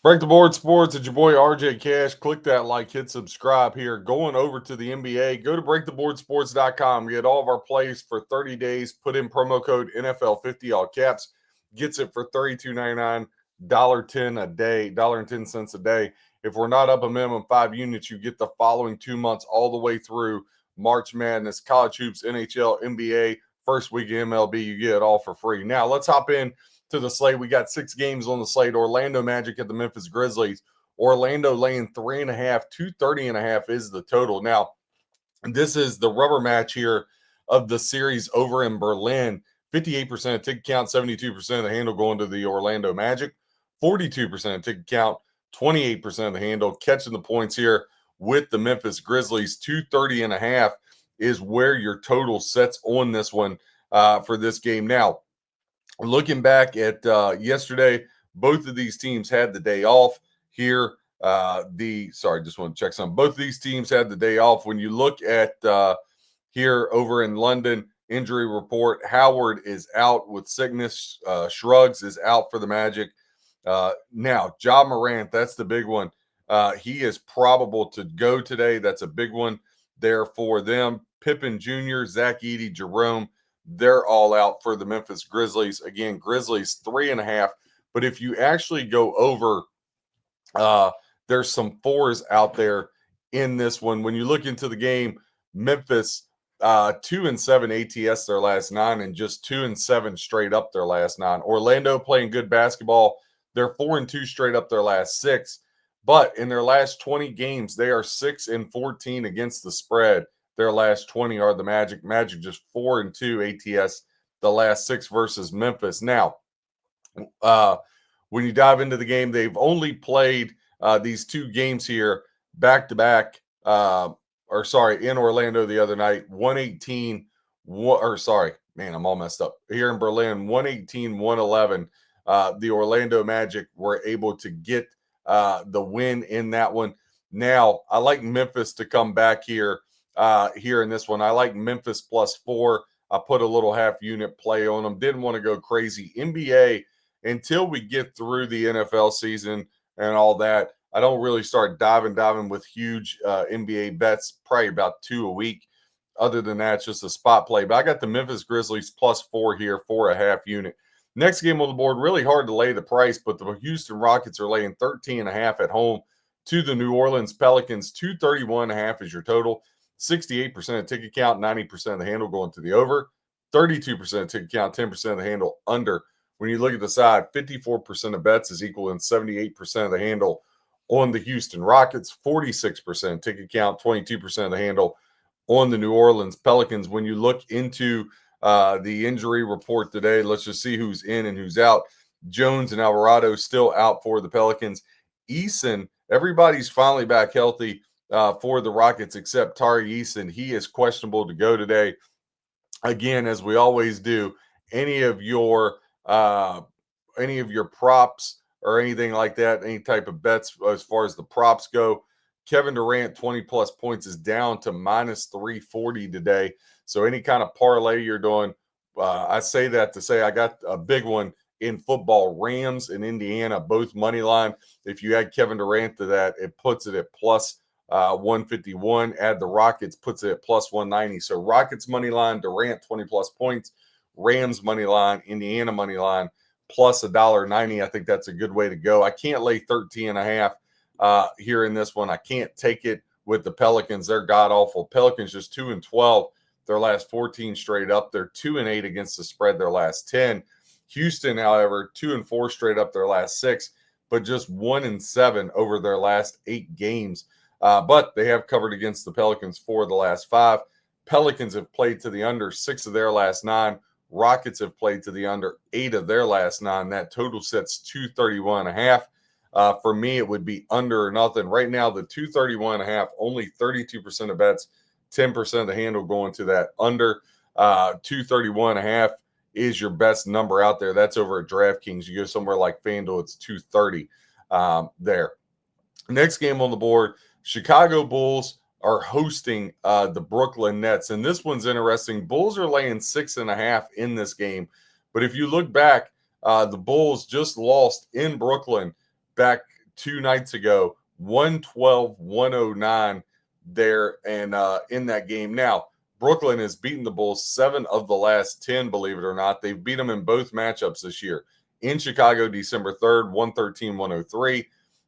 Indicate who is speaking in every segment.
Speaker 1: Break the board sports. It's your boy RJ Cash. Click that like, hit subscribe here. Going over to the NBA, go to breaktheboardsports.com. Get all of our plays for 30 days. Put in promo code NFL50, all caps. Gets it for $32.99, 10 a day, $1.10 a day. If we're not up a minimum 5 units, you get the following 2 months all the way through March Madness, college hoops, NHL, NBA, first week of MLB. You get it all for free. Now, let's hop in to the slate. We got 6 games on the slate. Orlando Magic at the Memphis Grizzlies. Orlando laying 3.5, 230.5 is the total. Now, this is the rubber match here of the series over in Berlin. 58% of ticket count, 72% of the handle going to the Orlando Magic. 42% of ticket count, 28% of the handle catching the points here with the Memphis Grizzlies. 230.5 is where your total sets on this one for this game. Now, looking back at yesterday, both of these teams had the day off here. Just want to check something. Both of these teams had the day off. When you look at here over in London, injury report, Howard is out with sickness. Shrugs is out for the Magic. Now, Ja Morant, that's the big one. He is probable to go today. That's a big one there for them. Pippen Jr., Zach Edey, Jerome, they're all out for the Memphis Grizzlies. Again, Grizzlies 3.5. But if you actually go over, there's some fours out there in this one. When you look into the game, Memphis 2-7 ATS their last 9, and just 2-7 straight up their last 9. Orlando playing good basketball. They're 4-2 straight up their last 6. But in their last 20 games, they are 6-14 against the spread. Their last 20 are the Magic. Magic just 4-2 ATS the last 6 versus Memphis. Now, when you dive into the game, they've only played these 2 games here back to back. In Orlando the other night, 118. I'm all messed up. Here in Berlin, 118, 111. The Orlando Magic were able to get the win in that one. Now, I like Memphis to come back here in this one. I like Memphis +4. I put a little half unit play on them. Didn't want to go crazy. NBA, until we get through the NFL season and all that, I don't really start diving with huge NBA bets, probably about 2 a week. Other than that, it's just a spot play. But I got the Memphis Grizzlies +4 here for a half unit. Next game on the board, really hard to lay the price, but the Houston Rockets are laying 13.5 at home to the New Orleans Pelicans. 231.5 is your total. 68% of ticket count, 90% of the handle going to the over. 32% of ticket count, 10% of the handle under. When you look at the side, 54% of bets is equal and 78% of the handle on the Houston Rockets. 46% ticket count, 22% of the handle on the New Orleans Pelicans. When you look into the injury report today, let's just see who's in and who's out. Jones and Alvarado still out for the Pelicans. Eason, everybody's finally back healthy for the Rockets except Tari Eason. He is questionable to go today. Again, as we always do, any of your props or anything like that, any type of bets as far as the props go, Kevin Durant 20 plus points is down to -340 today. So any kind of parlay you're doing, I say that to say I got a big one in football. Rams and Indiana, both money line. If you add Kevin Durant to that, it puts it at plus 151. Add the Rockets, puts it at plus 190. So Rockets money line, Durant 20 plus points. Rams money line, Indiana money line, plus $1.90. I think that's a good way to go. I can't lay 13.5 here in this one. I can't take it with the Pelicans. They're god awful. Pelicans just 2-12 their last 14 straight up. They're 2-8 against the spread their last 10. Houston, however, 2-4 straight up their last 6, but just 1-7 over their last 8 games. But they have covered against the Pelicans 4 of the last 5. Pelicans have played to the under 6 of their last 9. Rockets have played to the under 8 of their last 9. That total sets 231.5. For me, it would be under or nothing. Right now, the 231.5, only 32% of bets, 10% of the handle going to that under. 231.5 is your best number out there. That's over at DraftKings. You go somewhere like FanDuel, it's 230 there. Next game on the board, Chicago Bulls are hosting the Brooklyn Nets. And this one's interesting. Bulls are laying 6.5 in this game. But if you look back, the Bulls just lost in Brooklyn back 2 nights ago, 112-109 there and in that game. Now, Brooklyn has beaten the Bulls 7 of the last 10, believe it or not. They've beat them in both matchups this year. In Chicago, December 3rd, 113-103.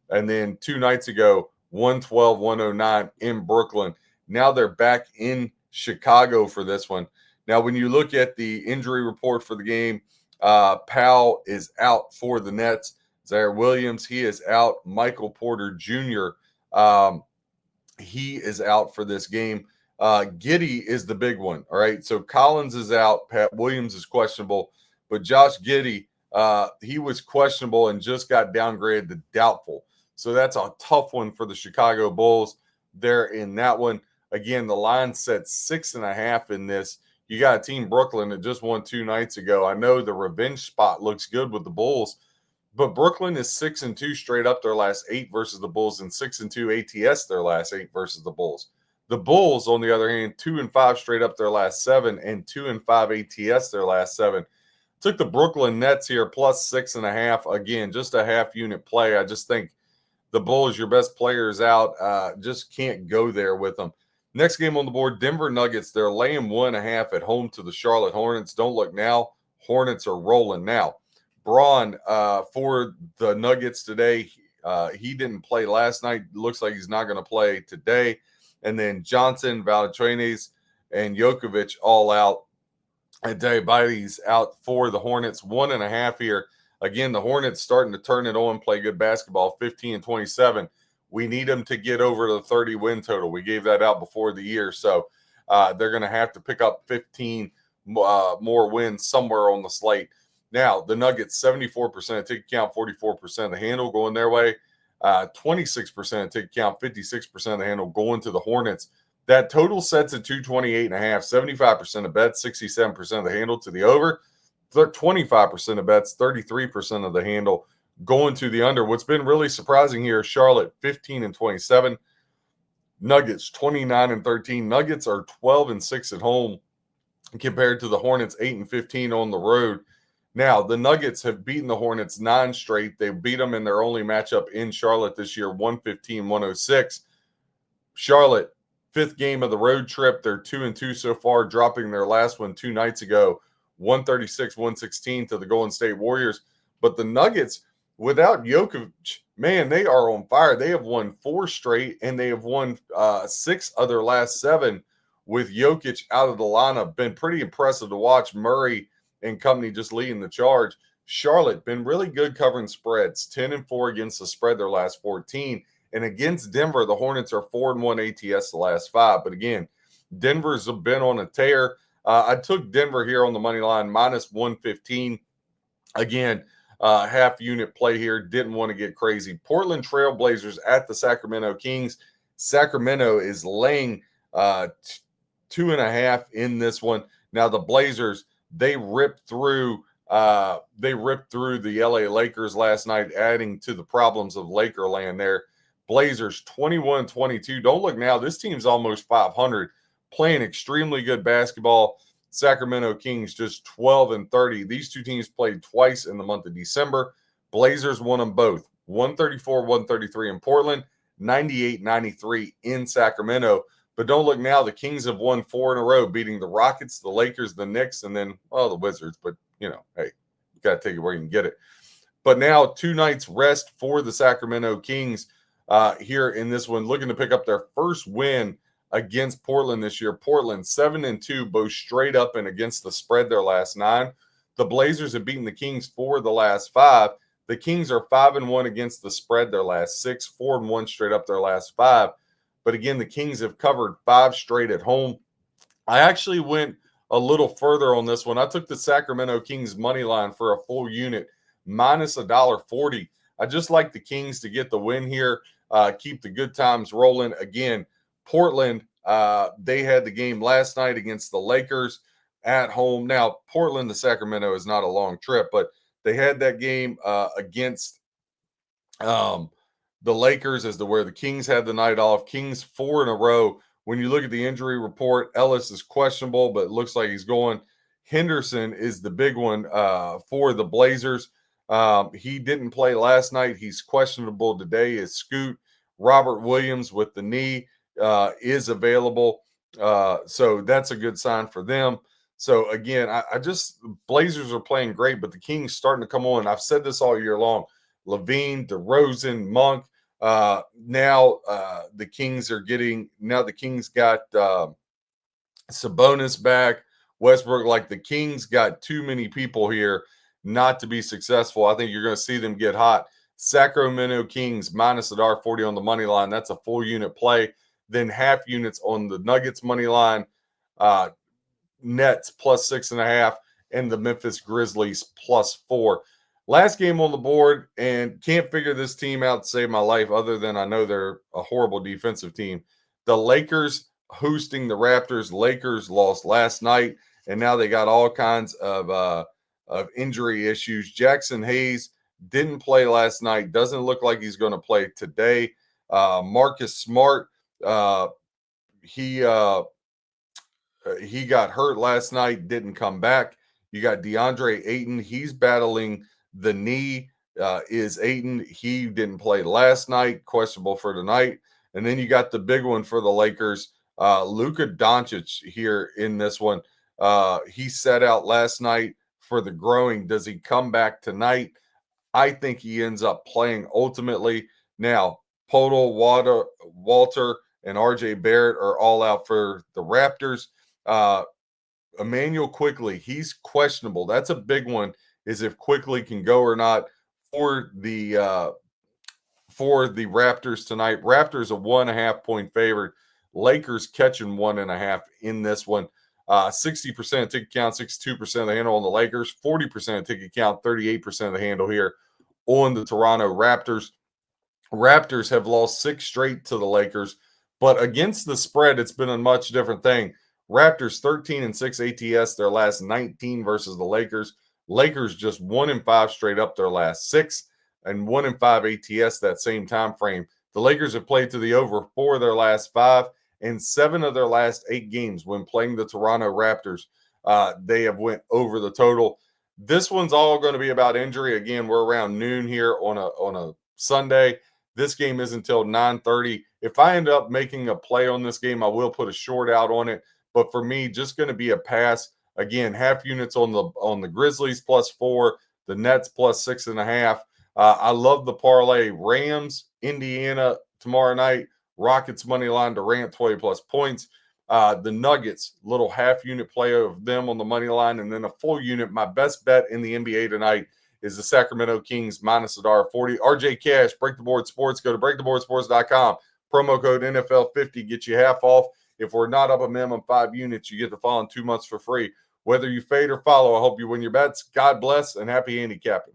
Speaker 1: And then 2 nights ago, 112-109 in Brooklyn. Now they're back in Chicago for this one. Now, when you look at the injury report for the game, Powell is out for the Nets. Zaire Williams, he is out. Michael Porter Jr., he is out for this game. Giddey is the big one. All right. So Collins is out. Pat Williams is questionable. But Josh Giddey, he was questionable and just got downgraded to doubtful. So that's a tough one for the Chicago Bulls. They're in that one. Again, the line set 6.5 in this. You got a team, Brooklyn, that just won 2 nights ago. I know the revenge spot looks good with the Bulls, but Brooklyn is 6-2 straight up their last 8 versus the Bulls, and 6-2 ATS their last 8 versus the Bulls. The Bulls, on the other hand, 2-5 straight up their last 7, and 2-5 ATS their last 7. Took the Brooklyn Nets here plus 6.5. Again, just a half unit play. I just think the Bulls, your best players out, just can't go there with them. Next game on the board, Denver Nuggets. They're laying 1.5 at home to the Charlotte Hornets. Don't look now. Hornets are rolling now. Braun for the Nuggets today. He didn't play last night. Looks like he's not going to play today. And then Johnson, Valanciunas, and Jokovic all out. And Diabytes out for the Hornets. 1.5 here. Again, the Hornets starting to turn it on, play good basketball, 15-27. We need them to get over the 30 win total. We gave that out before the year. So they're going to have to pick up 15 more wins somewhere on the slate. Now, the Nuggets, 74% of ticket count, 44% of the handle going their way. 26% of ticket count, 56% of the handle going to the Hornets. That total sets at 228.5, 75% of bets, 67% of the handle to the over. 25% of bets, 33% of the handle going to the under. What's been really surprising here, Charlotte 15-27, Nuggets 29-13. Nuggets are 12-6 at home compared to the Hornets 8-15 on the road. Now, the Nuggets have beaten the Hornets 9 straight. They beat them in their only matchup in Charlotte this year, 115-106. Charlotte, 5th game of the road trip. They're 2-2 so far, dropping their last one 2 nights ago, 136-116 to the Golden State Warriors. But the Nuggets, without Jokovic, man, they are on fire. They have won 4 straight, and they have won 6 of their last 7 with Jokic out of the lineup. Been pretty impressive to watch. Murray and company just leading the charge. Charlotte been really good covering spreads, 10-4 against the spread their last 14. And against Denver, the Hornets are 4-1 ATS the last 5. But again, Denver's been on a tear. I took Denver here on the money line, minus 115. Again, half unit play here. Didn't want to get crazy. Portland Trailblazers at the Sacramento Kings. Sacramento is laying 2.5 in this one. Now the Blazers, they ripped through the LA Lakers last night, adding to the problems of Lakerland there. Blazers 21-22. Don't look now. This team's almost 500, playing extremely good basketball. Sacramento Kings just 12-30. These two teams played twice in the month of December. Blazers won them both, 134-133 in Portland, 98-93 in Sacramento. But don't look now. The Kings have won 4 in a row, beating the Rockets, the Lakers, the Knicks, and then, well, the Wizards. But, hey, you got to take it where you can get it. But now 2 nights rest for the Sacramento Kings here in this one, looking to pick up their first win against Portland this year. Portland 7-2, both straight up and against the spread their last 9. The Blazers have beaten the Kings 4 of the last 5. The Kings are 5-1 against the spread their last 6, 4-1 straight up their last 5. But again, the Kings have covered 5 straight at home. I actually went a little further on this one. I took the Sacramento Kings money line for a full unit, minus $1.40. I just like the Kings to get the win here, keep the good times rolling. Again, Portland, they had the game last night against the Lakers at home. Now, Portland to Sacramento is not a long trip, but they had that game against the Lakers as to where the Kings had the night off. Kings 4 in a row. When you look at the injury report, Ellis is questionable, but it looks like he's going. Henderson is the big one for the Blazers. He didn't play last night. He's questionable today. Is Scoot. Robert Williams with the knee is available. So that's a good sign for them. So again, I just Blazers are playing great, but the Kings starting to come on. I've said this all year long. Levine, DeRozan, Monk. Now the Kings are getting. Now the Kings got Sabonis back. Westbrook. Like the Kings got too many people here not to be successful. I think you're going to see them get hot. Sacramento Kings minus $1.40 on the money line. That's a full unit play. Then half units on the Nuggets money line. Uh, Nets plus 6.5, and the Memphis Grizzlies plus 4. Last game on the board, and can't figure this team out to save my life, other than I know they're a horrible defensive team. The Lakers hosting the Raptors. Lakers lost last night, and now they got all kinds of injury issues. Jackson Hayes didn't play last night. Doesn't look like he's going to play today. Marcus Smart, he he got hurt last night, didn't come back. You got DeAndre Ayton. He's battling the knee. Is Ayton? He didn't play last night, questionable for tonight. And then you got the big one for the Lakers, Luka Doncic here in this one. He sat out last night for the growing. Does he come back tonight? I think he ends up playing ultimately. Now, Podol, Walter, and RJ Barrett are all out for the Raptors. Uh, Emmanuel Quickly, he's questionable. That's a big one. Is if Quickly can go or not for the Raptors tonight. Raptors a 1.5 point favorite. Lakers catching 1.5 in this one. 60% ticket count, 62% of the handle on the Lakers, 40% ticket count, 38% of the handle here on the Toronto Raptors. Raptors have lost 6 straight to the Lakers, but against the spread, it's been a much different thing. Raptors 13-6 ATS their last 19 versus the Lakers. Lakers just 1-5 straight up their last 6 and 1-5 ATS that same time frame. The Lakers have played to the over 4 of their last 5 and 7 of their last 8 games when playing the Toronto Raptors. They have went over the total. This one's all going to be about injury. Again, we're around noon here on a Sunday. This game is until 9:30. If I end up making a play on this game, I will put a short out on it. But for me, just going to be a pass. Again, half units on the Grizzlies plus 4, the Nets plus 6.5. I love the parlay. Rams, Indiana tomorrow night. Rockets money line, Durant 20 plus points. The Nuggets, little half unit play of them on the money line, and then a full unit. My best bet in the NBA tonight is the Sacramento Kings minus $1.40. RJ Cash, Break the Board Sports. Go to breaktheboardsports.com. Promo code NFL50 gets you half off. If we're not up a minimum 5 units, you get the following 2 months for free. Whether you fade or follow, I hope you win your bets. God bless and happy handicapping.